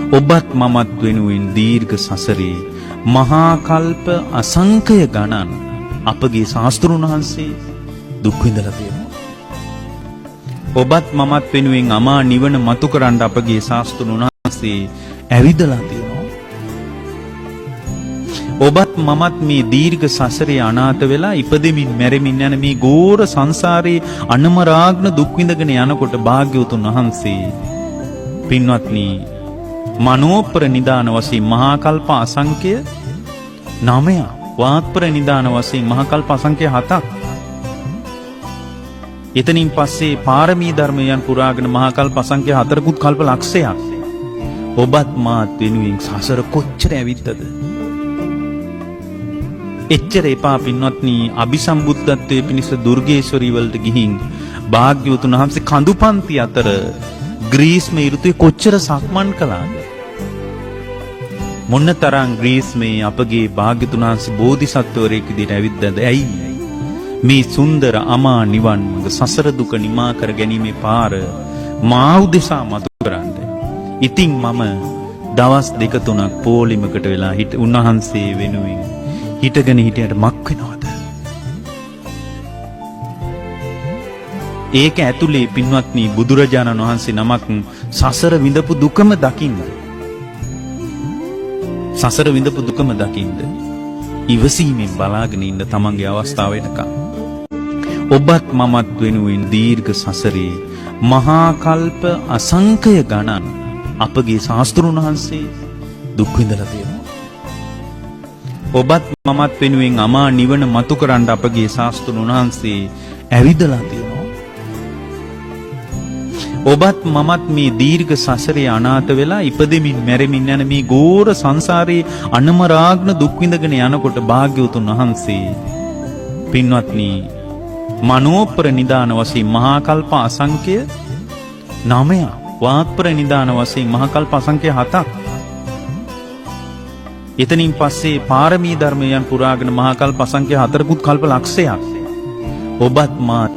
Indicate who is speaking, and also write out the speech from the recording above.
Speaker 1: ඔබත් මමත් වෙනුවෙන් දීර්ඝ සසරේ මහා කල්ප අසංඛය ගණන් අපගේ ශාස්ත්‍රඥ වහන්සේ දුක් විඳලා තියෙනවා. ඔබත් මමත් වෙනුවෙන් අමා නිවන මතු කරන්න අපගේ ශාස්ත්‍රඥ වහන්සේ ඇවිදලා තියෙනවා. ඔබත් මමත් මේ දීර්ඝ සසරේ අනාථ වෙලා ඉපදෙමින් මැරෙමින් යන මේ ගෝර සංසාරේ අනමරාග්න දුක් විඳගෙන යනකොට භාග්‍යවතුන් වහන්සේ පින්වත්නි මනෝපර නිදාන වශයෙන් මහා කල්ප අසංඛ්‍ය 9 වාත්පර නිදාන වශයෙන් මහා කල්ප අසංඛ්‍ය 7ක් එතනින් පස්සේ පාරමී ධර්මයන් පුරාගෙන මහා කල්ප අසංඛ්‍ය 4කුත් කල්ප ලක්ෂයක් ඔබත් මාත් වෙනුවෙන් සසර කොච්චර ඇවිද්දද එච්චර එපා පින්වත්නි අභිසම්බුද්ධත්වයේ පිණිස දුර්ගේශ්වරී වලට ගිහින් භාග්‍යවතුන් වහන්සේ කඳුපන්ති අතර ග්‍රීස්ම ඍතුවේ කොච්චර සක්මන් කළාද මොනතරම් ග්‍රීස්මේ අපගේ භාග්‍යවතුන් වහන්සේ බෝධිසත්වවරයෙක් විදිහට ඇවිද්දාද ඇයි මේ සුන්දර අමා නිවන් මඟ සසර දුක නිමා කර ගැනීමේ පාර මා උදෙසා මතු කරන්නේ ඉතින් මම දවස් 2-3ක් පොලිමකට වෙලා උන්වහන්සේ වෙනුවෙන් හිටගෙන හිටියට මක් වෙනවද ඒක ඇතුලේ පින්වත්නි බුදුරජාණන් වහන්සේ නමක් සසර විඳපු දුකම දකින්න සසර විඳපු දුකම දකින්න ඉවසීමෙන් බලාගෙන ඉන්න තමන්ගේ අවස්ථාව වෙනකම් ඔබත් මමත් වෙනුවෙන් දීර්ඝ සසරේ මහා කල්ප අසංඛය ගණන් අපගේ ශාස්ත්‍රඥ වහන්සේ දුක් විඳලා තියෙනවා. ඔබත් මමත් වෙනුවෙන් අමා නිවන මතු කරන්න අපගේ ශාස්ත්‍රඥ වහන්සේ ඇවිදලා තියෙනවා. ඔබත් මමත් මේ දීර්ඝ සසරේ අනාථ වෙලා ඉපදෙමින් මැරෙමින් යන මේ ගෝර සංසාරේ අනමරාග්න දුක් විඳගෙන යනකොට භාග්‍යවතුන් වහන්සේ පින්වත්නි මනෝපර නිදාන වශයෙන් මහා කල්ප අසංඛ්‍ය 9 වාත්පර නිදාන වශයෙන් මහා කල්ප අසංඛ්‍ය 7ක් එතනින් පස්සේ පාරමී ධර්මයන් පුරාගෙන මහා කල්ප අසංඛ්‍ය 4කුත් කල්ප ලක්ෂයක් ඔබත් මාත්